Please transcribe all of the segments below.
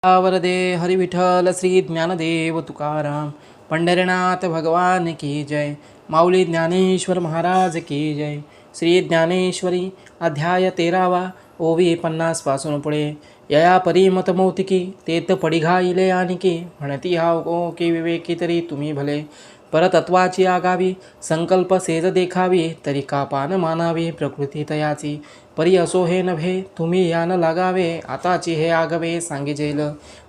वरदे हरी विठ्ठल श्री ज्ञानदेव तुकाराम पंढरीनाथ भगवान की जय। माऊली ज्ञानेश्वर महाराज की जय। श्री ज्ञानेश्वरी अध्याय 13वा ओवी 50 पासून पुढे। यया परिमत मौतिकी तेत पडिघाईले आणिकी म्हणती हाव की विवेकी तरी तुम्ही भले। परतत्वाची आगावी संकल्प सेज देखावी तरी का पान मानावी प्रकृती तयाची। परी असो हे नभे तुम्ही यान लागावे आताची हे आगवे सांगिजेल।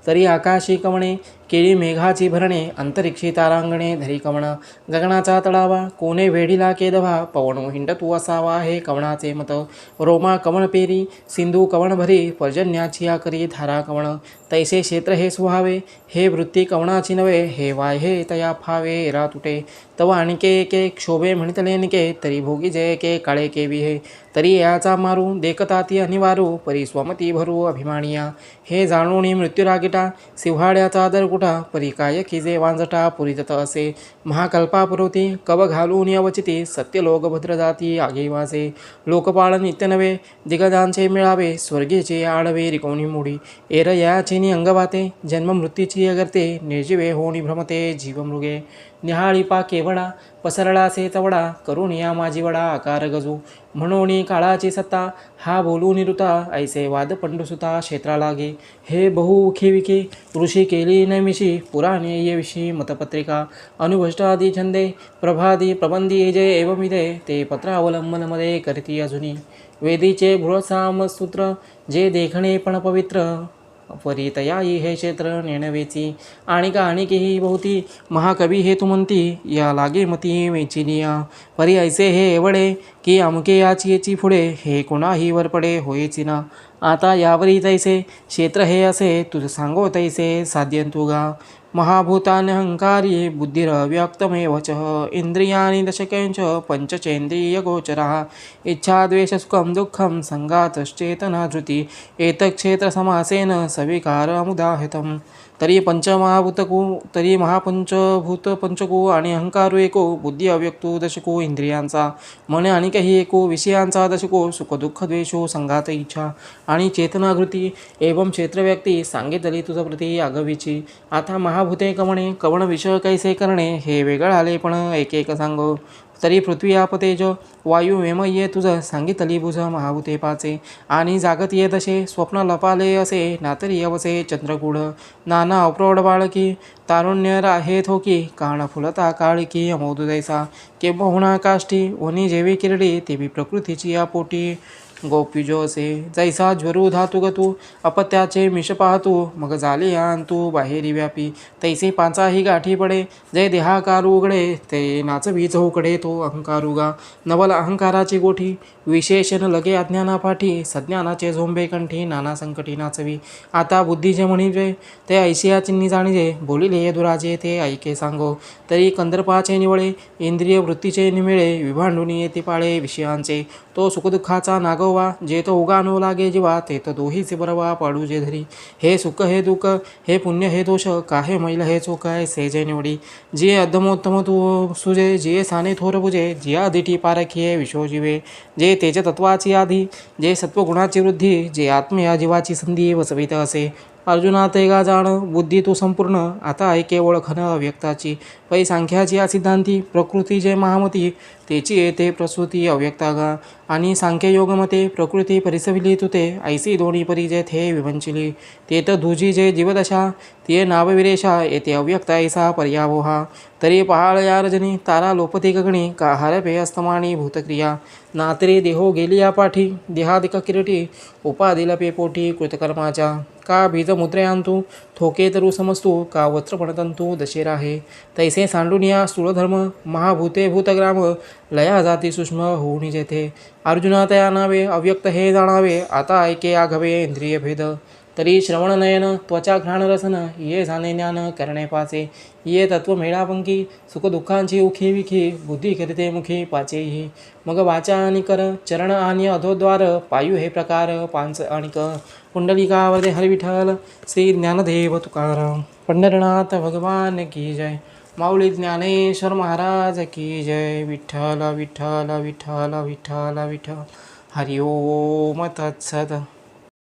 तरी आकाशी कवणे केळी मेघाची भरणे अंतरिक्षी तारांगणे धरी कवण। गगनाचा तडावा कोणे वेढीला केदवा पवनो हिंडतू असावा हे कवणाचे मत। रोमा कवण पेरी सिंधू कवण भरी पर्जन्याची आकरी धारा कवण। तैसे क्षेत्र हे सुहावे हे वृत्ती कवणाची नवे हे वाय हे तया फावे एरा तुटे। तव आणिके के क्षोभे म्हणतले निके तरी भोगी जय के काळे के विहे। तरी याचा मारू देखता ती अनिवारू परी स्वमती भरू अभिमानिया। हे जाणूनी मृत्यू रागिटा सिव्हाड्याचा दरकुटा परी काय खिजे वांजटा पुरीजत असे। महाकल्पापुरवती कव घालून अवचिती सत्यलोक भद्र जाती आगे वासे। लोकपाळ नित्य नवे दिग्गजांचे मिळावे स्वर्गीचे आडवे रिकोणी मुडी। एर याचिनी अंगवाते जन्म मृत्यूची अगरते निर्जीवे होणी भ्रमते जीवमृगे। निहाळीपा केवडा पसरळा से चवडा करून या माझी वडा आकार गजू। म्हणून काळाची सत्ता हा बोलू निरुता ऐसे वाद पंडुसुता क्षेत्रा लागे। हे बहु उखी ऋषी केली नैमिषी पुराणे ये विषयी मतपत्रिका। अनुभष्टादी छंदे प्रभादी प्रबंधी जे एवमिदे ते पत्रावलंबन मध्ये करती अजुनी। वेदीचे बृहसामसूत्र जे देखणे पण पवित्र परी तयाई हे क्षेत्र नेणवेची। आणिकी ही बहुती महाकवी हे तुमंती या लागे मती वेचिनिया। परी ऐसे हे एवढे की अमुके याची पुढे हे कोणाही वर पडे होयची ना। आता यावरी तैसे क्षेत्र हे असे तुझ सांगो तैसे साध्यंतुगा। महाभूतान्यहंकारी बुद्धिरव्यक्तमेव च इंद्रियाणि दशकेंच पंचचेंद्रियगोचराः। इच्छाद्वेषसुखं दुःखं संगातश्चेतना धृती एतक्षेत्रसमासेन सविकारमुदाहृतम्। तरी पंचमहाभूतको तरी महापंचभूत पंचको आणि अहंकारो एको बुद्धी अव्यक्तो दशको इंद्रियांचा मन आणि काही एको विषयांचा दशको सुख दुःख द्वेषो संघात इच्छा आणि चेतनाकृती एवं क्षेत्रव्यक्ती सांगितली तुझ प्रती आगवीची। आता महाभूते कवणे कवण विषय कैसे करणे हे वेगळ आले पण एक एक सांगो। तरी पृथ्वी आप तेज वायू वेम ये तुझ सांगितली भुज महाभूते पाचे। आणि जागत ये दशे स्वप्न लपाले असे नातरी अवसे चंद्रगूढ। नाना अप्रौढ बाळकी तारुण्य राहे थोकी काण फुलता काळिकी अमोदू दैसा। केव्हा काष्टी वनी जेवी किरडी तेवी प्रकृतीची या पोटी। गोपीजो असे जैसा ज्वरू धातुगतू अपत्याचे मिश पाहतू मग झाले आणतू बाहेरी व्यापी। तैसे पाचाही गाठी पडे जय देहाकारू उघडे ते नाचवी चौकडे तो अहंकारुगा। नवल अहंकाराची गोठी विशेषण लगे अज्ञाना पाठी सज्ञानाचे झोंबे कंठी नाना संकटी नाचवी। आता बुद्धीचे म्हणिजे ते ऐशिया चिन्ही जाणिजे बोलिले दुराजे ते ऐके सांगो। तरी कंदर्पाचे निवळे इंद्रिय वृत्तीचे निमिळे विभांडून येते पाळे विषयांचे। तो सुखदुःखाचा नागोवा जे तो उगानो लागे जीवा ते तो दोहीचे बरवा पाडू जे धरी। हे सुख हे दुःख हे पुण्य हे दोष काहे मैल हे चोख से जे निवडी। जे अधमोत्तम तू सुजे जे साने थोर बुजे जिया दिठी पारखिये विशो जीवे। जे तेज तत्वाची आधी जे सत्वगुणाची वृद्धी जे आत्म या जीवाची संधी वसवित असे। अर्जुना ते गा जाण बुद्धी तू संपूर्ण आता ऐके ओळखन अव्यक्ताची। पै सांख्याची या सिद्धांती प्रकृती जे महामती तेची येते प्रसूती अव्यक्तागा। आणि सांख्य योगमते प्रकृती परिसविली तुते ऐसी दोन्ही परी जे थे विवंचिली। तेत धुजी जे जीवदशा ते नावविरेशा येते अव्यक्त ऐसा पर्यावोहा। तरी पहाळ या रजनी तारा लोपती गगणी का हरपे अस्तमानी भूतक्रिया। नातरी देहो गेली या पाठी देहादिक किरटी उपादिलपे पोटी कृतकर्माच्या। का बीज मुद्रयांतू थोके तरू समस्तू का वस्त्र पणतंतू दशेरा आहे। तैसे सांडून या स्थूलधर्म महाभूते भूतग्राम लया जाती सूक्ष्म होऊन जेथे। अर्जुना तया नावे अव्यक्त हे जाणावे आता ऐके आघवे इंद्रिय भेद। तरी श्रवण नयन त्वचा घ्राण रसन ये जाणे ज्ञान करणे पाचे। ये तत्व मेळापंकी सुख दुःखांची उखी विखी बुद्धी करिते मुखी पाचेही। मग वाचा आणि कर चरण आणि अधोद्वार पायू हे प्रकार पांच आणिक। पुंडलिकावरदे हरी विठ्ठल श्री ज्ञानदेव तुकाराम पंढरीनाथ भगवान की जय। माऊली ज्ञानेश्वर महाराज की जय। विठ्ठल विठ्ठल विठ्ठल विठ्ठल विठ्ठल हरि ओम तत्सत।